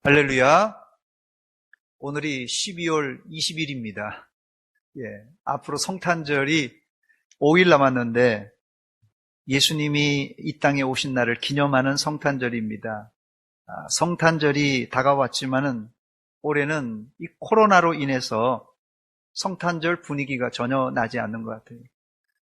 할렐루야. 오늘이 12월 20일입니다. 앞으로 성탄절이 5일 남았는데 예수님이 이 땅에 오신 날을 기념하는 성탄절입니다. 성탄절이 다가왔지만은 올해는 이 코로나로 인해서 성탄절 분위기가 전혀 나지 않는 것 같아요.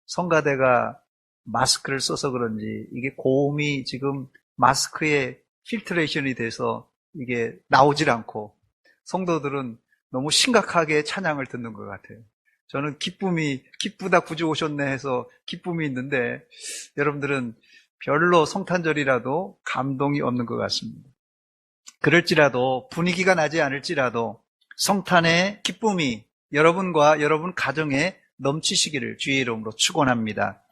성가대가 마스크를 써서 그런지 이게 고음이 지금 마스크에 필트레이션이 돼서 이게 나오질 않고 성도들은 너무 심각하게 찬양을 듣는 것 같아요. 저는 기쁘다 구주 오셨네 해서 기쁨이 있는데 여러분들은 별로 성탄절이라도 감동이 없는 것 같습니다. 그럴지라도 분위기가 나지 않을지라도 성탄의 기쁨이 여러분과 여러분 가정에 넘치시기를 주의 이름으로 축원합니다.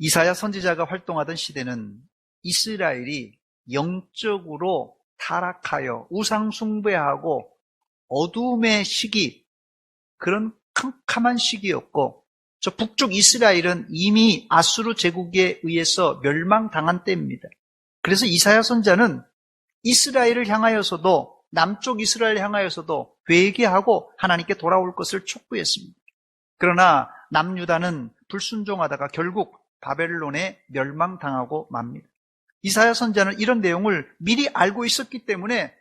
이사야 선지자가 활동하던 시대는 이스라엘이 영적으로 타락하여 우상숭배하고 어둠의 시기, 그런 캄캄한 시기였고, 저 북쪽 이스라엘은 이미 아수르 제국에 의해서 멸망당한 때입니다. 그래서 이사야 선지자는 이스라엘을 향하여서도, 남쪽 이스라엘을 향하여서도 회개하고 하나님께 돌아올 것을 촉구했습니다. 그러나 남유다는 불순종하다가 결국 바벨론에 멸망당하고 맙니다. 이사야 선지자는 이런 내용을 미리 알고 있었기 때문에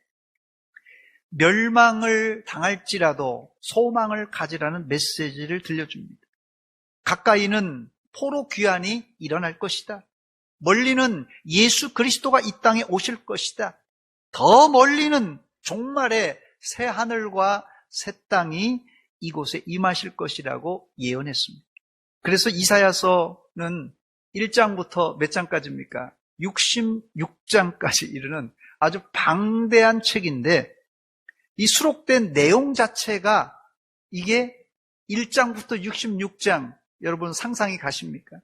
멸망을 당할지라도 소망을 가지라는 메시지를 들려줍니다. 가까이는 포로 귀환이 일어날 것이다. 멀리는 예수 그리스도가 이 땅에 오실 것이다. 더 멀리는 종말의 새 하늘과 새 땅이 이곳에 임하실 것이라고 예언했습니다. 그래서 이사야서는 1장부터 몇 장까지입니까? 66장까지 이르는 아주 방대한 책인데 이 수록된 내용 자체가 이게 1장부터 66장 여러분 상상이 가십니까?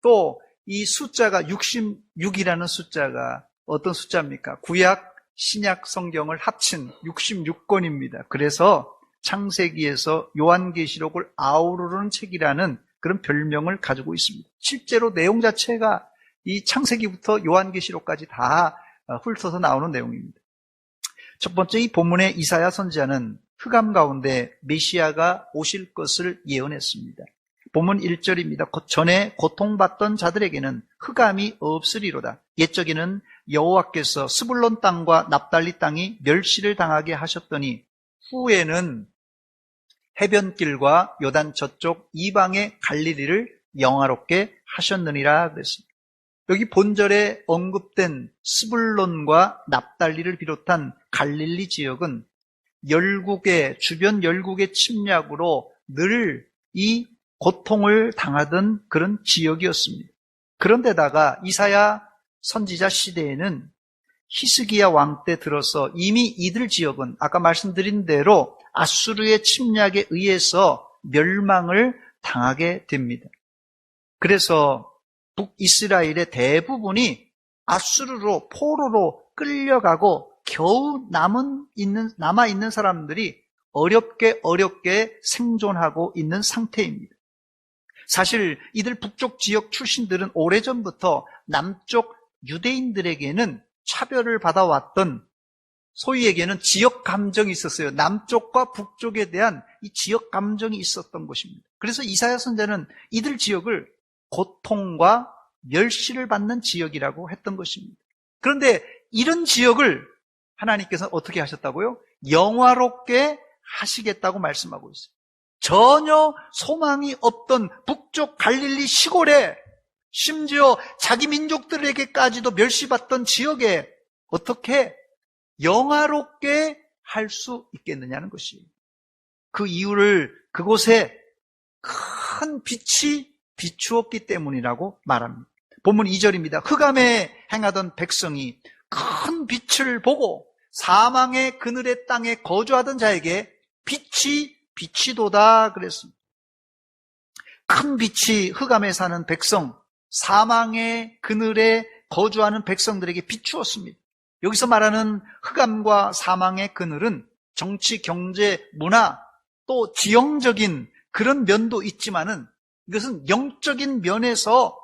또 이 숫자가 66이라는 숫자가 어떤 숫자입니까? 구약, 신약 성경을 합친 66권입니다. 그래서 창세기에서 요한계시록을 아우르는 책이라는 그런 별명을 가지고 있습니다. 실제로 내용 자체가 이 창세기부터 요한계시록까지 다 훑어서 나오는 내용입니다. 첫 번째 이 본문의 이사야 선지자는 흑암 가운데 메시아가 오실 것을 예언했습니다. 본문 1절입니다. 전에 고통받던 자들에게는 흑암이 없으리로다. 옛적에는 여호와께서 스불론 땅과 납달리 땅이 멸시를 당하게 하셨더니 후에는 해변길과 요단 저쪽 이방의 갈릴리를 영화롭게 하셨느니라 그랬습니다. 여기 본절에 언급된 스불론과 납달리를 비롯한 갈릴리 지역은 주변 열국의 침략으로 늘 이 고통을 당하던 그런 지역이었습니다. 그런데다가 이사야 선지자 시대에는 히스기야 왕 때 들어서 이미 이들 지역은 아까 말씀드린 대로 아수르의 침략에 의해서 멸망을 당하게 됩니다. 그래서 북이스라엘의 대부분이 아수르로 포로로 끌려가고 겨우 남아있는 사람들이 어렵게 생존하고 있는 상태입니다. 사실 이들 북쪽 지역 출신들은 오래전부터 남쪽 유대인들에게는 차별을 받아왔던 소위 얘기하는 지역 감정이 있었어요. 남쪽과 북쪽에 대한 이 지역 감정이 있었던 것입니다. 그래서 이사야 선지자는 이들 지역을 고통과 멸시를 받는 지역이라고 했던 것입니다. 그런데 이런 지역을 하나님께서는 어떻게 하셨다고요? 영화롭게 하시겠다고 말씀하고 있어요. 전혀 소망이 없던 북쪽 갈릴리 시골에 심지어 자기 민족들에게까지도 멸시받던 지역에 어떻게 영화롭게 할 수 있겠느냐는 것이에요. 그 이유를 그곳에 큰 빛이 비추었기 때문이라고 말합니다. 본문 2절입니다. 흑암에 행하던 백성이 큰 빛을 보고 사망의 그늘의 땅에 거주하던 자에게 빛이 비치도다 그랬습니다. 큰 빛이 흑암에 사는 백성, 사망의 그늘에 거주하는 백성들에게 비추었습니다. 여기서 말하는 흑암과 사망의 그늘은 정치, 경제, 문화, 또 지형적인 그런 면도 있지만은 이것은 영적인 면에서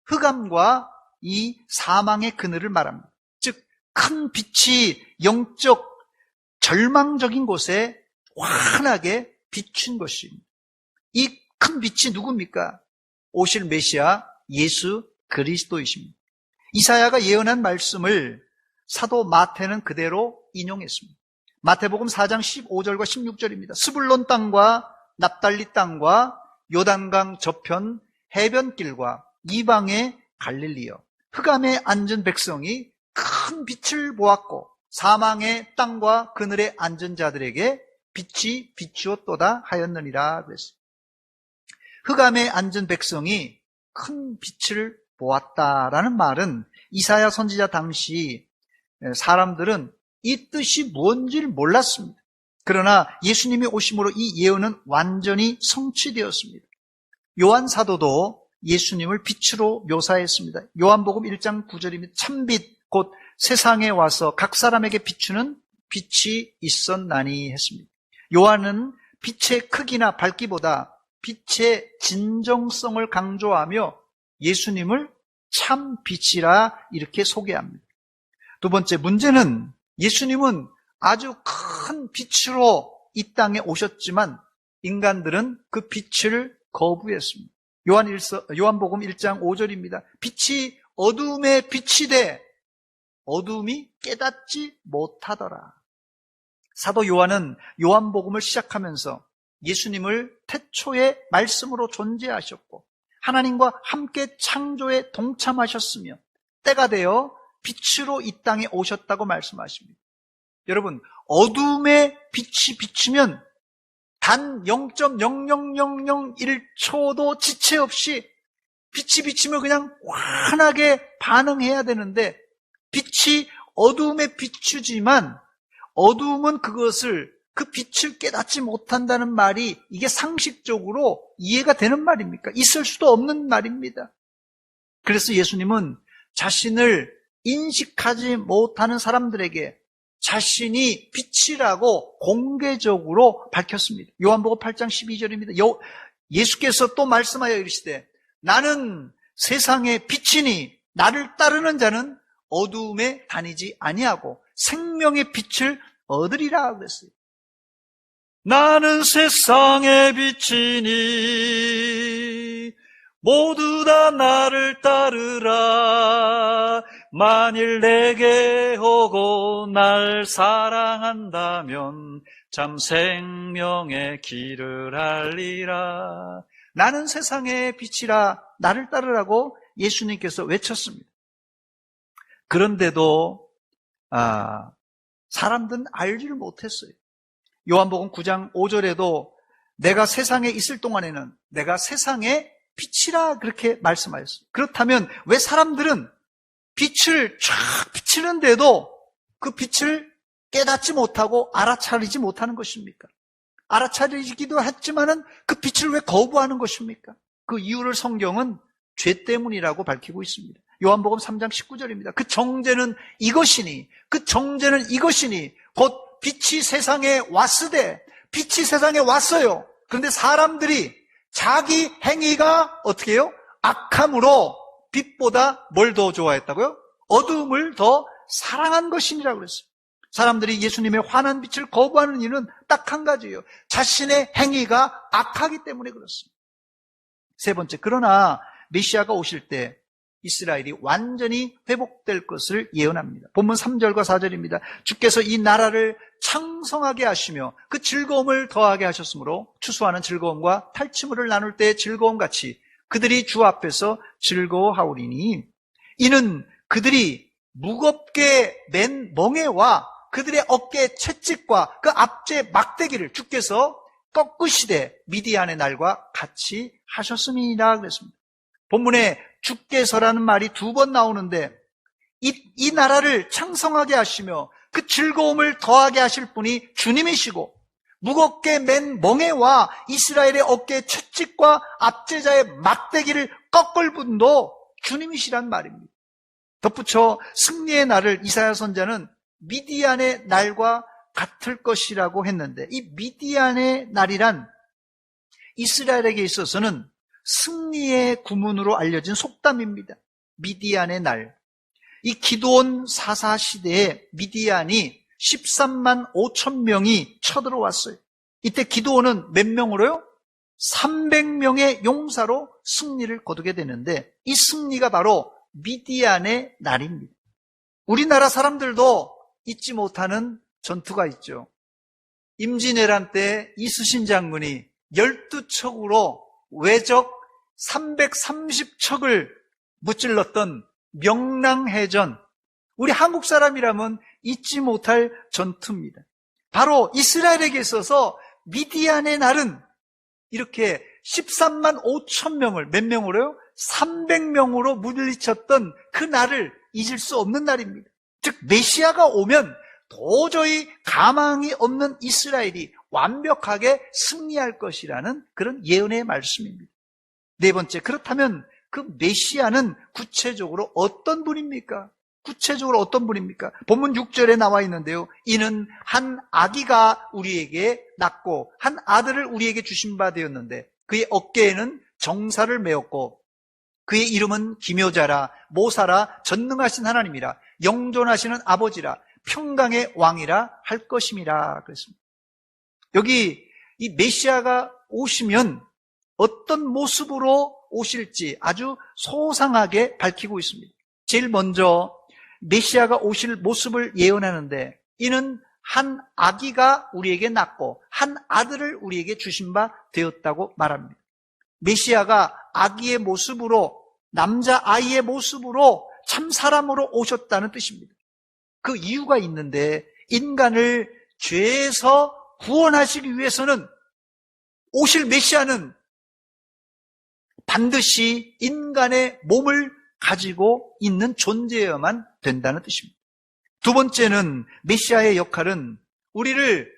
흑암과 이 사망의 그늘을 말합니다. 즉 큰 빛이 영적 절망적인 곳에 환하게 비춘 것입니다. 이 큰 빛이 누굽니까? 오실 메시아 예수 그리스도이십니다. 이사야가 예언한 말씀을 사도 마태는 그대로 인용했습니다. 마태복음 4장 15절과 16절입니다. 스불론 땅과 납달리 땅과 요단강 저편 해변길과 이방의 갈릴리여, 흑암에 앉은 백성이 큰 빛을 보았고 사망의 땅과 그늘에 앉은 자들에게 빛이 비추었도다 하였느니라 그랬어요. 흑암에 앉은 백성이 큰 빛을 보았다라는 말은 이사야 선지자 당시 사람들은 이 뜻이 뭔지를 몰랐습니다. 그러나 예수님이 오심으로 이 예언은 완전히 성취되었습니다. 요한 사도도 예수님을 빛으로 묘사했습니다. 요한복음 1장 9절입니다. 참빛 곧 세상에 와서 각 사람에게 비추는 빛이 있었나니 했습니다. 요한은 빛의 크기나 밝기보다 빛의 진정성을 강조하며 예수님을 참 빛이라 이렇게 소개합니다. 두 번째 문제는 예수님은 아주 큰 빛으로 이 땅에 오셨지만 인간들은 그 빛을 거부했습니다. 요한복음 1장 5절입니다. 빛이 어둠에 빛이 돼 어둠이 깨닫지 못하더라. 사도 요한은 요한복음을 시작하면서 예수님을 태초의 말씀으로 존재하셨고 하나님과 함께 창조에 동참하셨으며 때가 되어 빛으로 이 땅에 오셨다고 말씀하십니다. 여러분, 어둠에 빛이 비추면 단 0.00001초도 지체 없이 빛이 비치면 그냥 환하게 반응해야 되는데 빛이 어둠에 비추지만 어둠은 그 빛을 깨닫지 못한다는 말이 이게 상식적으로 이해가 되는 말입니까? 있을 수도 없는 말입니다. 그래서 예수님은 자신을 인식하지 못하는 사람들에게 자신이 빛이라고 공개적으로 밝혔습니다. 요한복음 8장 12절입니다. 예수께서 또 말씀하여 이르시되 나는 세상의 빛이니 나를 따르는 자는 어두움에 다니지 아니하고 생명의 빛을 얻으리라 그랬어요. 나는 세상의 빛이니 모두 다 나를 따르라. 만일 내게 오고 날 사랑한다면 참 생명의 길을 알리라. 나는 세상의 빛이라 나를 따르라고 예수님께서 외쳤습니다. 그런데도 사람들은 알지를 못했어요. 요한복음 9장 5절에도 내가 세상에 있을 동안에는 내가 세상의 빛이라 그렇게 말씀하셨어요. 그렇다면 왜 사람들은 빛을 쫙 비치는데도 그 빛을 깨닫지 못하고 알아차리지 못하는 것입니까? 알아차리기도 했지만은 그 빛을 왜 거부하는 것입니까? 그 이유를 성경은 죄 때문이라고 밝히고 있습니다. 요한복음 3장 19절입니다. 그 정죄는 이것이니 곧 빛이 세상에 왔으되 빛이 세상에 왔어요. 그런데 사람들이 자기 행위가 어떻게 해요? 악함으로 빛보다 뭘 더 좋아했다고요? 어두움을 더 사랑한 것이니라고 그랬어요. 사람들이 예수님의 환한 빛을 거부하는 이유는 딱 한 가지예요. 자신의 행위가 악하기 때문에 그렇습니다. 세 번째, 그러나 메시아가 오실 때 이스라엘이 완전히 회복될 것을 예언합니다. 본문 3절과 4절입니다. 주께서 이 나라를 창성하게 하시며 그 즐거움을 더하게 하셨으므로 추수하는 즐거움과 탈취물을 나눌 때의 즐거움같이 그들이 주 앞에서 즐거워하오리니 이는 그들이 무겁게 맨 멍에와 그들의 어깨의 채찍과 그 앞제 막대기를 주께서 꺾으시되 미디안의 날과 같이 하셨음이니라 그랬습니다. 본문에 주께서라는 말이 2번 나오는데 이 나라를 창성하게 하시며 그 즐거움을 더하게 하실 분이 주님이시고 무겁게 맨 멍에와 이스라엘의 어깨의 채찍과 앞제자의 막대기를 꺾을 분도 주님이시란 말입니다. 덧붙여 승리의 날을 이사야 선지자는 미디안의 날과 같을 것이라고 했는데 이 미디안의 날이란 이스라엘에게 있어서는 승리의 구문으로 알려진 속담입니다. 미디안의 날. 이 기드온 사사 시대에 미디안이 13만 5천 명이 쳐들어왔어요. 이때 기드온은 몇 명으로요? 300명의 용사로 승리를 거두게 되는데, 이 승리가 바로 미디안의 날입니다. 우리나라 사람들도 잊지 못하는 전투가 있죠. 임진왜란 때 이순신 장군이 12척으로 외적 330척을 무찔렀던 명랑해전, 우리 한국 사람이라면 잊지 못할 전투입니다. 바로 이스라엘에게 있어서 미디안의 날은 이렇게 13만 5천 명을 몇 명으로요? 300명으로 물리쳤던 그 날을 잊을 수 없는 날입니다. 즉 메시아가 오면 도저히 가망이 없는 이스라엘이 완벽하게 승리할 것이라는 그런 예언의 말씀입니다. 네 번째, 그렇다면 그 메시아는 구체적으로 어떤 분입니까? 구체적으로 어떤 분입니까? 본문 6절에 나와 있는데요. 이는 한 아기가 우리에게 낳고 한 아들을 우리에게 주신 바 되었는데 그의 어깨에는 정사를 메었고 그의 이름은 기묘자라 모사라 전능하신 하나님이라 영존하시는 아버지라 평강의 왕이라 할 것임이라 그랬습니다. 여기 이 메시아가 오시면 어떤 모습으로 오실지 아주 소상하게 밝히고 있습니다. 제일 먼저 메시아가 오실 모습을 예언하는데 이는 한 아기가 우리에게 낳고 한 아들을 우리에게 주신 바 되었다고 말합니다. 메시아가 아기의 모습으로 남자아이의 모습으로 참 사람으로 오셨다는 뜻입니다. 그 이유가 있는데 인간을 죄에서 구원하시기 위해서는 오실 메시아는 반드시 인간의 몸을 가지고 있는 존재여야만 된다는 뜻입니다. 두 번째는 메시아의 역할은 우리를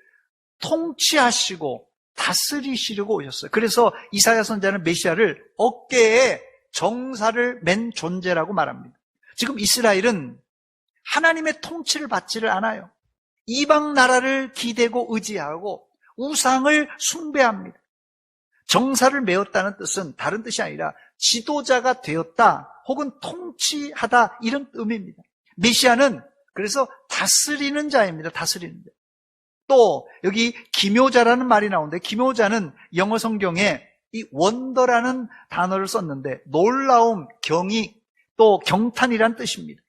통치하시고 다스리시려고 오셨어요. 그래서 이사야 선지자는 메시아를 어깨에 정사를 맨 존재라고 말합니다. 지금 이스라엘은 하나님의 통치를 받지를 않아요. 이방 나라를 기대고 의지하고 우상을 숭배합니다. 정사를 메었다는 뜻은 다른 뜻이 아니라 지도자가 되었다 혹은 통치하다 이런 의미입니다. 메시아는 그래서 다스리는 자입니다. 다스리는 자. 또 여기 기묘자라는 말이 나오는데 기묘자는 영어 성경에 이 원더라는 단어를 썼는데 놀라움, 경이, 또 경탄이라는 뜻입니다.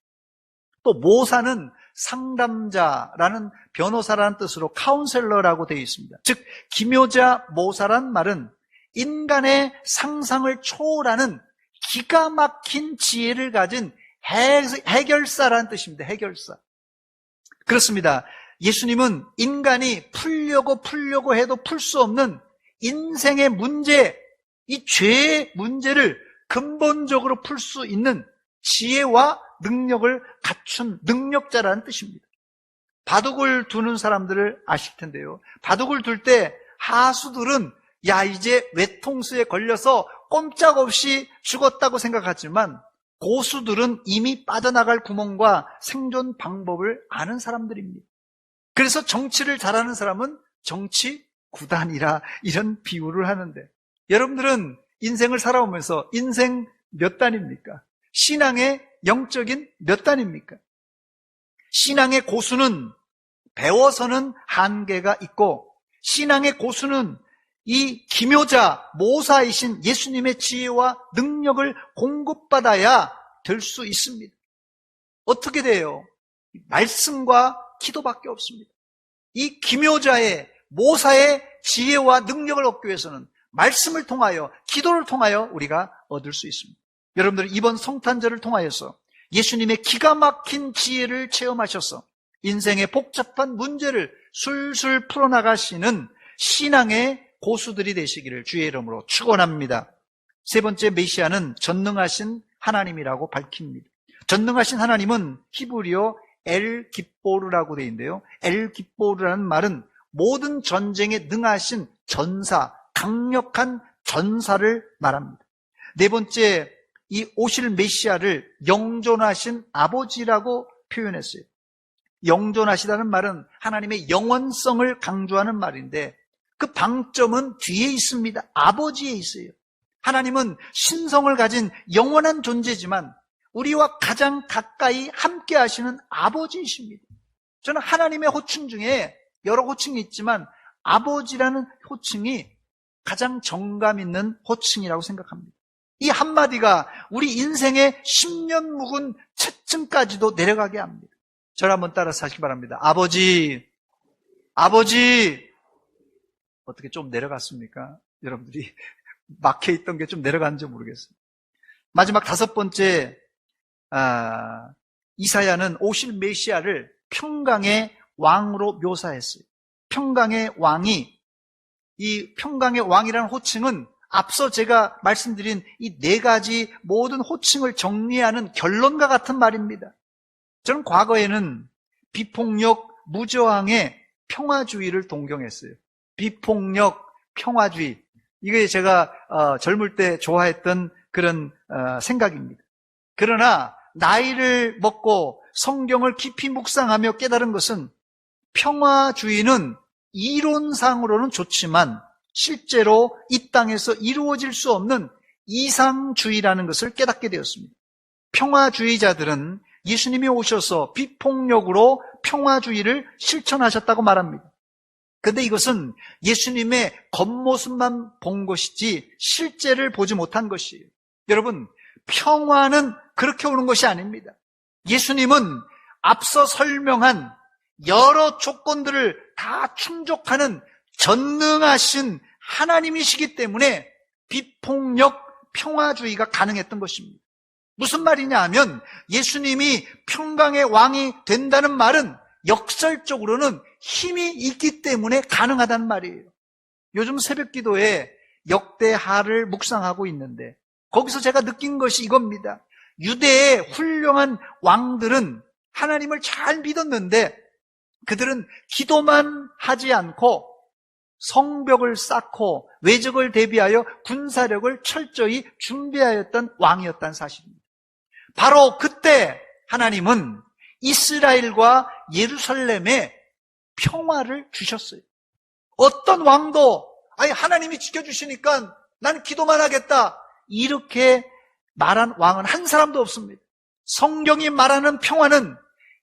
또 모사는 상담자라는 변호사라는 뜻으로 카운셀러라고 되어 있습니다. 즉 기묘자, 모사란 말은 인간의 상상을 초월하는 기가 막힌 지혜를 가진 해결사라는 뜻입니다. 해결사. 그렇습니다. 예수님은 인간이 풀려고 해도 풀 수 없는 인생의 문제, 이 죄의 문제를 근본적으로 풀 수 있는 지혜와 능력을 갖춘 능력자라는 뜻입니다. 바둑을 두는 사람들을 아실 텐데요. 바둑을 둘 때 하수들은 야 이제 외통수에 걸려서 꼼짝없이 죽었다고 생각하지만 고수들은 이미 빠져나갈 구멍과 생존 방법을 아는 사람들입니다. 그래서 정치를 잘하는 사람은 정치 구단이라 이런 비유를 하는데 여러분들은 인생을 살아오면서 인생 몇 단입니까? 신앙의 영적인 몇 단입니까? 신앙의 고수는 배워서는 한계가 있고 신앙의 고수는 이 기묘자, 모사이신 예수님의 지혜와 능력을 공급받아야 될 수 있습니다. 어떻게 돼요? 말씀과 기도밖에 없습니다. 이 기묘자의, 모사의 지혜와 능력을 얻기 위해서는 말씀을 통하여, 기도를 통하여 우리가 얻을 수 있습니다. 여러분들 이번 성탄절을 통하여서 예수님의 기가 막힌 지혜를 체험하셔서 인생의 복잡한 문제를 술술 풀어나가시는 신앙의 고수들이 되시기를 주의 이름으로 축원합니다. 세 번째, 메시아는 전능하신 하나님이라고 밝힙니다. 전능하신 하나님은 히브리어 엘 깃보르라고 되어 있는데요. 엘 깃보르라는 말은 모든 전쟁에 능하신 전사, 강력한 전사를 말합니다. 네 번째, 이 오실 메시아를 영존하신 아버지라고 표현했어요. 영존하시다는 말은 하나님의 영원성을 강조하는 말인데 그 방점은 뒤에 있습니다. 아버지에 있어요. 하나님은 신성을 가진 영원한 존재지만 우리와 가장 가까이 함께 하시는 아버지이십니다. 저는 하나님의 호칭 중에 여러 호칭이 있지만 아버지라는 호칭이 가장 정감 있는 호칭이라고 생각합니다. 이 한마디가 우리 인생의 10년 묵은 채증까지도 내려가게 합니다. 저를 한번 따라서 하시기 바랍니다. 아버지, 아버지. 어떻게 좀 내려갔습니까? 여러분들이 막혀있던 게 좀 내려갔는지 모르겠어요. 마지막 5번째, 이사야는 오실 메시아를 평강의 왕으로 묘사했어요. 평강의 왕이, 이 평강의 왕이라는 호칭은 앞서 제가 말씀드린 이 4가지 모든 호칭을 정리하는 결론과 같은 말입니다. 저는 과거에는 비폭력, 무저항의 평화주의를 동경했어요. 비폭력, 평화주의. 이게 제가 젊을 때 좋아했던 그런 생각입니다. 그러나 나이를 먹고 성경을 깊이 묵상하며 깨달은 것은 평화주의는 이론상으로는 좋지만 실제로 이 땅에서 이루어질 수 없는 이상주의라는 것을 깨닫게 되었습니다. 평화주의자들은 예수님이 오셔서 비폭력으로 평화주의를 실천하셨다고 말합니다. 그런데 이것은 예수님의 겉모습만 본 것이지 실제를 보지 못한 것이에요. 여러분, 평화는 그렇게 오는 것이 아닙니다. 예수님은 앞서 설명한 여러 조건들을 다 충족하는 전능하신 하나님이시기 때문에 비폭력 평화주의가 가능했던 것입니다. 무슨 말이냐 하면 예수님이 평강의 왕이 된다는 말은 역설적으로는 힘이 있기 때문에 가능하다는 말이에요. 요즘 새벽 기도에 역대하를 묵상하고 있는데 거기서 제가 느낀 것이 이겁니다. 유대의 훌륭한 왕들은 하나님을 잘 믿었는데 그들은 기도만 하지 않고 성벽을 쌓고 외적을 대비하여 군사력을 철저히 준비하였던 왕이었다는 사실입니다. 바로 그때 하나님은 이스라엘과 예루살렘에 평화를 주셨어요. 어떤 왕도 하나님이 지켜주시니까 나는 기도만 하겠다 이렇게 말한 왕은 한 사람도 없습니다. 성경이 말하는 평화는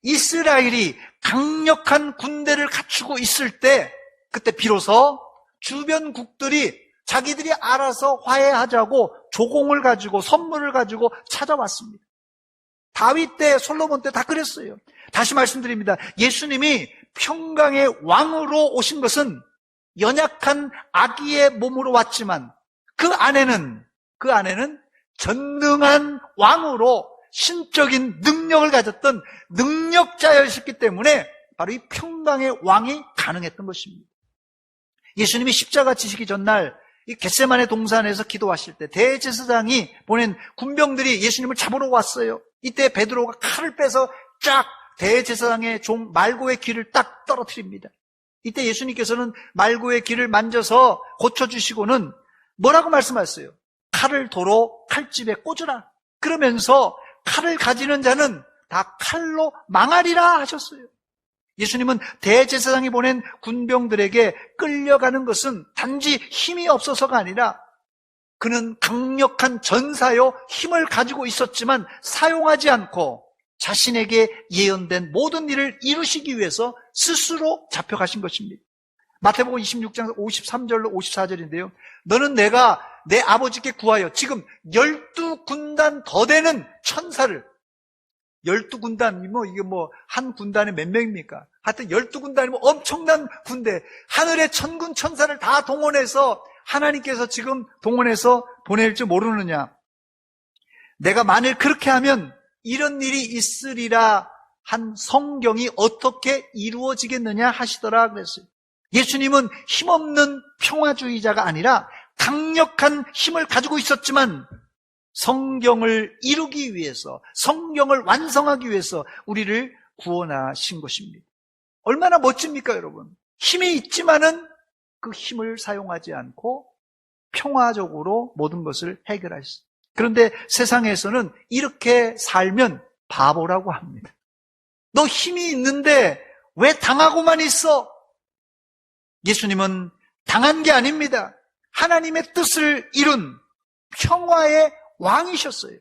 이스라엘이 강력한 군대를 갖추고 있을 때 그때 비로소 주변국들이 자기들이 알아서 화해하자고 조공을 가지고 선물을 가지고 찾아왔습니다. 다윗 때, 솔로몬 때 다 그랬어요. 다시 말씀드립니다. 예수님이 평강의 왕으로 오신 것은 연약한 아기의 몸으로 왔지만 그 안에는 전능한 왕으로 신적인 능력을 가졌던 능력자였기 때문에 바로 이 평강의 왕이 가능했던 것입니다. 예수님이 십자가 지시기 전날 이 겟세마네 동산에서 기도하실 때 대제사장이 보낸 군병들이 예수님을 잡으러 왔어요. 이때 베드로가 칼을 빼서 쫙 대제사장의 종 말고의 귀를 딱 떨어뜨립니다. 이때 예수님께서는 말고의 귀를 만져서 고쳐주시고는 뭐라고 말씀하셨어요? 칼을 도로 칼집에 꽂으라. 그러면서 칼을 가지는 자는 다 칼로 망하리라 하셨어요. 예수님은 대제사장이 보낸 군병들에게 끌려가는 것은 단지 힘이 없어서가 아니라 그는 강력한 전사요 힘을 가지고 있었지만 사용하지 않고 자신에게 예언된 모든 일을 이루시기 위해서 스스로 잡혀가신 것입니다. 마태복음 26장 53절로 54절인데요. 너는 내가 내 아버지께 구하여 지금 12군단 더 되는 천사를 12군단, 이게 한 군단에 몇 명입니까? 하여튼 12군단이면 엄청난 군대, 하늘의 천군 천사를 다 동원해서 하나님께서 지금 동원해서 보낼 줄 모르느냐? 내가 만일 그렇게 하면 이런 일이 있으리라 한 성경이 어떻게 이루어지겠느냐 하시더라 그랬어요. 예수님은 힘없는 평화주의자가 아니라 강력한 힘을 가지고 있었지만 성경을 이루기 위해서, 성경을 완성하기 위해서 우리를 구원하신 것입니다. 얼마나 멋집니까, 여러분? 힘이 있지만은 그 힘을 사용하지 않고 평화적으로 모든 것을 해결하셨어요. 그런데 세상에서는 이렇게 살면 바보라고 합니다. 너 힘이 있는데 왜 당하고만 있어? 예수님은 당한 게 아닙니다. 하나님의 뜻을 이룬 평화의 왕이셨어요.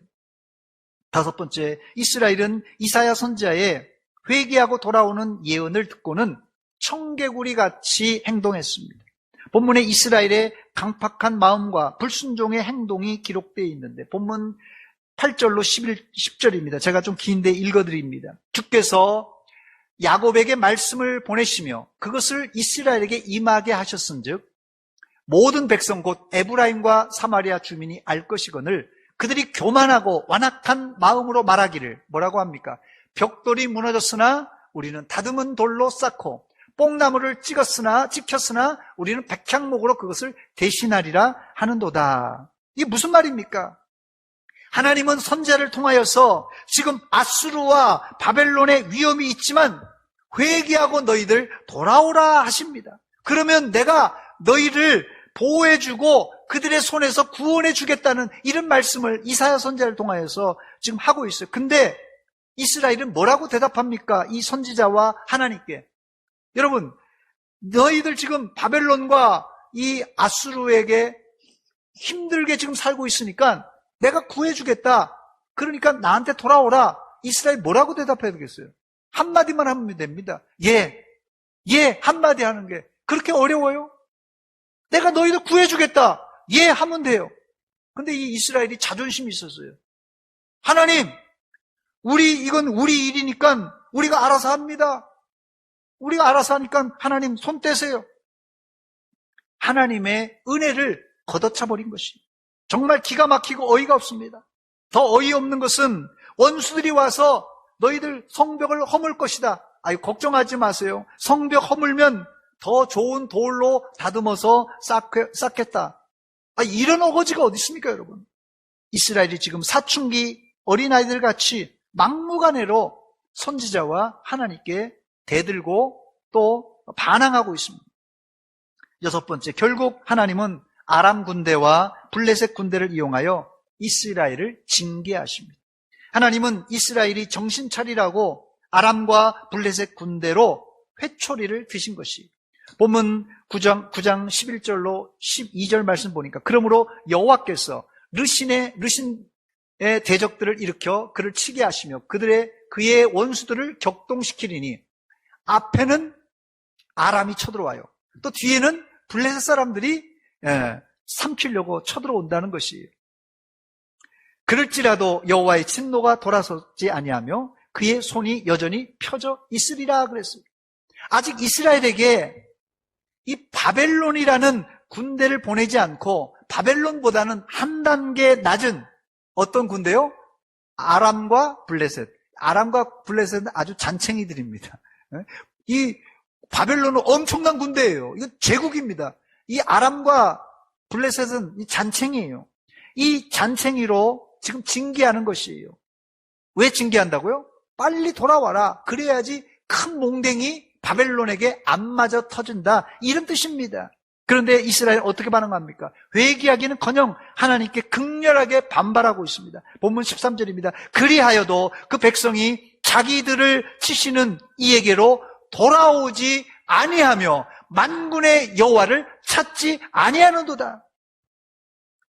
다섯 번째, 이스라엘은 이사야 선지자의 회개하고 돌아오는 예언을 듣고는 청개구리 같이 행동했습니다. 본문에 이스라엘의 강팍한 마음과 불순종의 행동이 기록되어 있는데 본문 8절로 10절입니다. 제가 좀 긴데 읽어드립니다. 주께서 야곱에게 말씀을 보내시며 그것을 이스라엘에게 임하게 하셨은즉 모든 백성 곧 에브라임과 사마리아 주민이 알 것이거늘 그들이 교만하고 완악한 마음으로 말하기를 뭐라고 합니까? 벽돌이 무너졌으나 우리는 다듬은 돌로 쌓고 뽕나무를 찍혔으나 우리는 백향목으로 그것을 대신하리라 하는도다. 이게 무슨 말입니까? 하나님은 선지자를 통하여서 지금 아수르와 바벨론의 위험이 있지만 회개하고 너희들 돌아오라 하십니다. 그러면 내가 너희를 보호해주고 그들의 손에서 구원해주겠다는 이런 말씀을 이사야 선지자를 통하여서 지금 하고 있어요. 근데 이스라엘은 뭐라고 대답합니까? 이 선지자와 하나님께. 여러분, 너희들 지금 바벨론과 이 아수르에게 힘들게 지금 살고 있으니까 내가 구해주겠다. 그러니까 나한테 돌아오라. 이스라엘 뭐라고 대답해야 되겠어요? 한마디만 하면 됩니다. 예, 한마디 하는 게 그렇게 어려워요? 내가 너희들 구해주겠다. 예, 하면 돼요. 근데 이 이스라엘이 자존심이 있었어요. 하나님, 이건 우리 일이니까 우리가 알아서 합니다. 우리가 알아서 하니까 하나님 손 떼세요. 하나님의 은혜를 걷어차버린 것이 정말 기가 막히고 어이가 없습니다. 더 어이없는 것은 원수들이 와서 너희들 성벽을 허물 것이다. 걱정하지 마세요. 성벽 허물면 더 좋은 돌로 다듬어서 쌓겠다. 이런 어거지가 어디 있습니까, 여러분? 이스라엘이 지금 사춘기 어린아이들 같이 막무가내로 선지자와 하나님께 대들고 또 반항하고 있습니다. 여섯 번째, 결국 하나님은 아람 군대와 블레셋 군대를 이용하여 이스라엘을 징계하십니다. 하나님은 이스라엘이 정신 차리라고 아람과 블레셋 군대로 회초리를 드신 것이 본문 9장 11절로 12절 말씀 보니까 그러므로 여호와께서 르신의 대적들을 일으켜 그를 치게 하시며 그의 원수들을 격동시키리니 앞에는 아람이 쳐들어와요. 또 뒤에는 블레셋 사람들이 삼키려고 쳐들어온다는 것이에요. 그럴지라도 여호와의 진노가 돌아서지 아니하며 그의 손이 여전히 펴져 있으리라 그랬어요. 아직 이스라엘에게 이 바벨론이라는 군대를 보내지 않고 바벨론보다는 한 단계 낮은 어떤 군대요? 아람과 블레셋. 아람과 블레셋은 아주 잔챙이들입니다. 이 바벨론은 엄청난 군대예요. 이건 제국입니다. 이 아람과 블레셋은 이 잔챙이에요. 이 잔챙이로 지금 징계하는 것이에요. 왜 징계한다고요? 빨리 돌아와라. 그래야지 큰 몽댕이 바벨론에게 안 맞아 터진다. 이런 뜻입니다. 그런데 이스라엘은 어떻게 반응합니까? 회개하기는커녕 하나님께 극렬하게 반발하고 있습니다. 본문 13절입니다. 그리하여도 그 백성이 자기들을 치시는 이에게로 돌아오지 아니하며 만군의 여호와를 찾지 아니하는도다.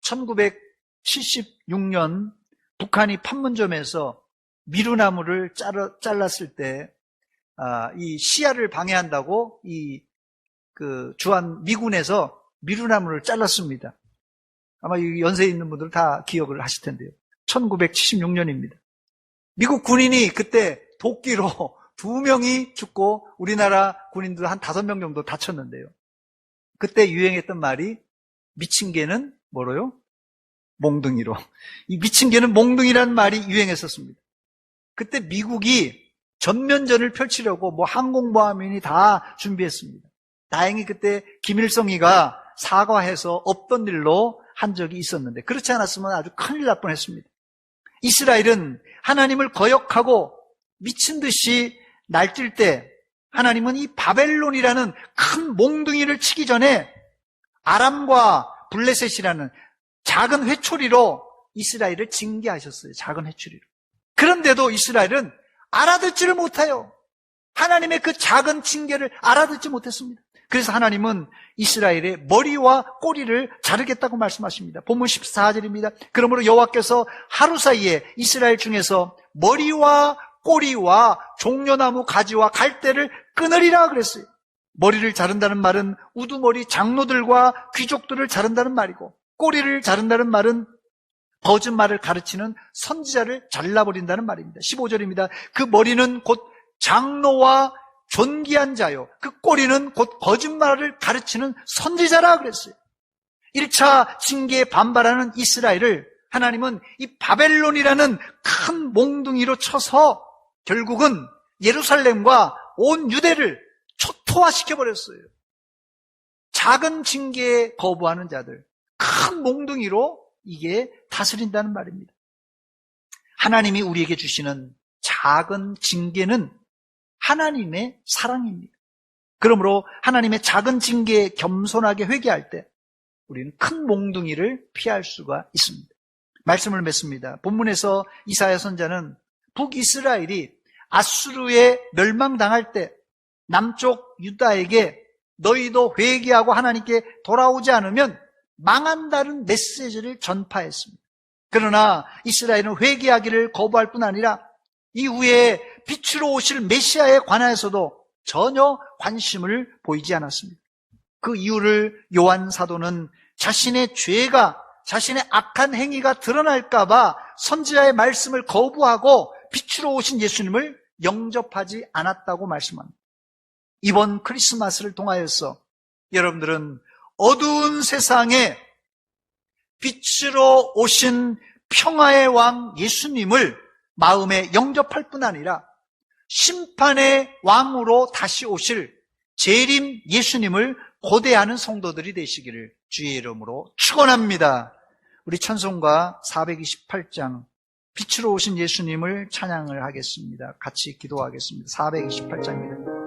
1976년 북한이 판문점에서 미루나무를 잘랐을 때 이 시야를 방해한다고 주한 미군에서 미루나무를 잘랐습니다. 아마 연세에 있는 분들 다 기억을 하실 텐데요. 1976년입니다. 미국 군인이 그때 도끼로 2명이 죽고 우리나라 군인도 한 5명 정도 다쳤는데요. 그때 유행했던 말이 미친 개는 뭐로요? 몽둥이로. 이 미친 개는 몽둥이라는 말이 유행했었습니다. 그때 미국이 전면전을 펼치려고 항공모함인이 다 준비했습니다. 다행히 그때 김일성이가 사과해서 없던 일로 한 적이 있었는데 그렇지 않았으면 아주 큰일 날 뻔했습니다. 이스라엘은 하나님을 거역하고 미친 듯이 날뛸 때 하나님은 이 바벨론이라는 큰 몽둥이를 치기 전에 아람과 블레셋이라는 작은 회초리로 이스라엘을 징계하셨어요. 작은 회초리로. 그런데도 이스라엘은 알아듣지를 못해요. 하나님의 그 작은 징계를 알아듣지 못했습니다. 그래서 하나님은 이스라엘의 머리와 꼬리를 자르겠다고 말씀하십니다. 본문 14절입니다. 그러므로 여호와께서 하루 사이에 이스라엘 중에서 머리와 꼬리와 종려나무 가지와 갈대를 끊으리라 그랬어요. 머리를 자른다는 말은 우두머리 장로들과 귀족들을 자른다는 말이고, 꼬리를 자른다는 말은 거짓말을 가르치는 선지자를 잘라버린다는 말입니다. 15절입니다. 그 머리는 곧 장로와 존귀한 자요, 그 꼬리는 곧 거짓말을 가르치는 선지자라 그랬어요. 1차 징계에 반발하는 이스라엘을 하나님은 이 바벨론이라는 큰 몽둥이로 쳐서 결국은 예루살렘과 온 유대를 초토화시켜버렸어요. 작은 징계에 거부하는 자들, 큰 몽둥이로 이게 다스린다는 말입니다. 하나님이 우리에게 주시는 작은 징계는 하나님의 사랑입니다. 그러므로 하나님의 작은 징계에 겸손하게 회개할 때 우리는 큰 몽둥이를 피할 수가 있습니다. 말씀을 맺습니다. 본문에서 이사야 선지자는 북이스라엘이 아수르에 멸망당할 때 남쪽 유다에게 너희도 회개하고 하나님께 돌아오지 않으면 망한다는 메시지를 전파했습니다. 그러나 이스라엘은 회개하기를 거부할 뿐 아니라 이후에 빛으로 오실 메시아에 관하여서도 전혀 관심을 보이지 않았습니다. 그 이유를 요한 사도는 자신의 죄가, 자신의 악한 행위가 드러날까 봐 선지자의 말씀을 거부하고 빛으로 오신 예수님을 영접하지 않았다고 말씀합니다. 이번 크리스마스를 통하여서 여러분들은 어두운 세상에 빛으로 오신 평화의 왕 예수님을 마음에 영접할 뿐 아니라 심판의 왕으로 다시 오실 재림 예수님을 고대하는 성도들이 되시기를 주의 이름으로 축원합니다. 우리 찬송가 428장 빛으로 오신 예수님을 찬양을 하겠습니다. 같이 기도하겠습니다. 428장입니다.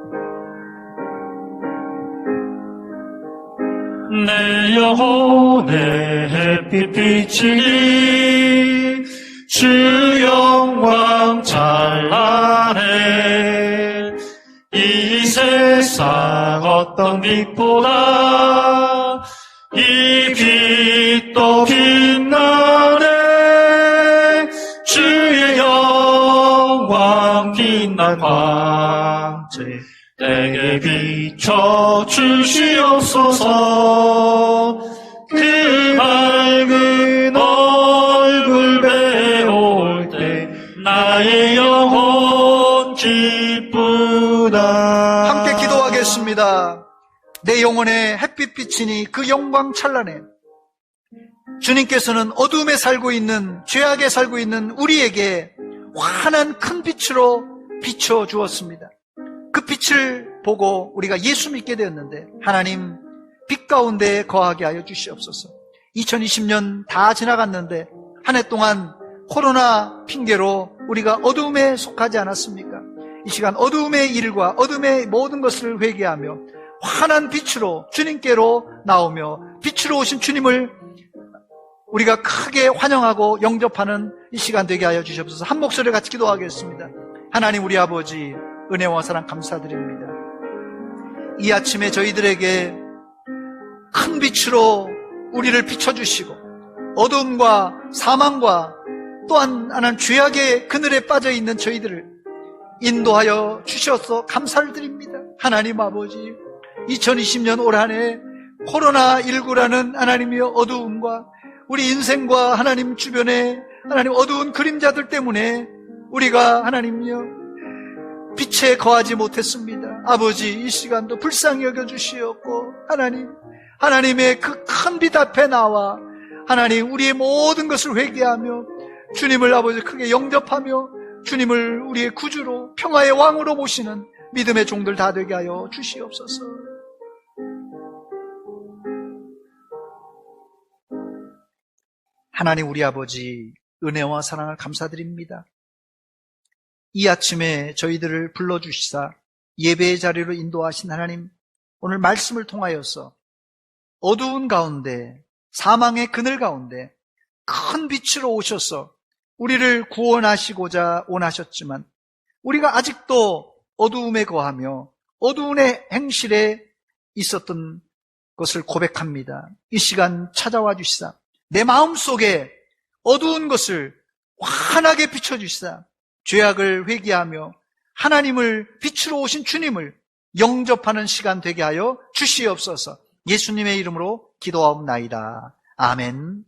내 영혼의 햇빛 비치니 주 영광 찬란해. 이 세상 어떤 빛보다 이 빛도 빛나네. 주의 영광 빛난 광채 내게 비춰 주시옵소서. 그 밝은 얼굴 배울 때 나의 영혼 기쁘다. 함께 기도하겠습니다. 내 영혼에 햇빛 비치니 그 영광 찬란해. 주님께서는 어둠에 살고 있는, 죄악에 살고 있는 우리에게 환한 큰 빛으로 비춰 주었습니다. 그 빛을 보고 우리가 예수 믿게 되었는데 하나님 빛 가운데 거하게 하여 주시옵소서. 2020년 다 지나갔는데 한 해 동안 코로나 핑계로 우리가 어두움에 속하지 않았습니까? 이 시간 어두움의 일과 어둠의 모든 것을 회개하며 환한 빛으로 주님께로 나오며 빛으로 오신 주님을 우리가 크게 환영하고 영접하는 이 시간 되게 하여 주시옵소서. 한 목소리를 같이 기도하겠습니다. 하나님 우리 아버지, 은혜와 사랑 감사드립니다. 이 아침에 저희들에게 큰 빛으로 우리를 비춰주시고 어두움과 사망과 또한 하나님 죄악의 그늘에 빠져있는 저희들을 인도하여 주셔서 감사를 드립니다. 하나님 아버지, 2020년 올 한 해 코로나19라는 하나님의 어두움과 우리 인생과 하나님 주변에 하나님 어두운 그림자들 때문에 우리가 하나님이여 빛에 거하지 못했습니다. 아버지, 이 시간도 불쌍히 여겨주시옵고 하나님의 그 큰 빛 앞에 나와 하나님 우리의 모든 것을 회개하며 주님을 아버지 크게 영접하며 주님을 우리의 구주로 평화의 왕으로 모시는 믿음의 종들 다 되게 하여 주시옵소서. 하나님 우리 아버지, 은혜와 사랑을 감사드립니다. 이 아침에 저희들을 불러주시사 예배의 자리로 인도하신 하나님, 오늘 말씀을 통하여서 어두운 가운데, 사망의 그늘 가운데 큰 빛으로 오셔서 우리를 구원하시고자 원하셨지만 우리가 아직도 어두움에 거하며 어두운의 행실에 있었던 것을 고백합니다. 이 시간 찾아와 주시사 내 마음속에 어두운 것을 환하게 비춰주시사 죄악을 회개하며 하나님을 빛으로 오신 주님을 영접하는 시간 되게 하여 주시옵소서. 예수님의 이름으로 기도하옵나이다. 아멘.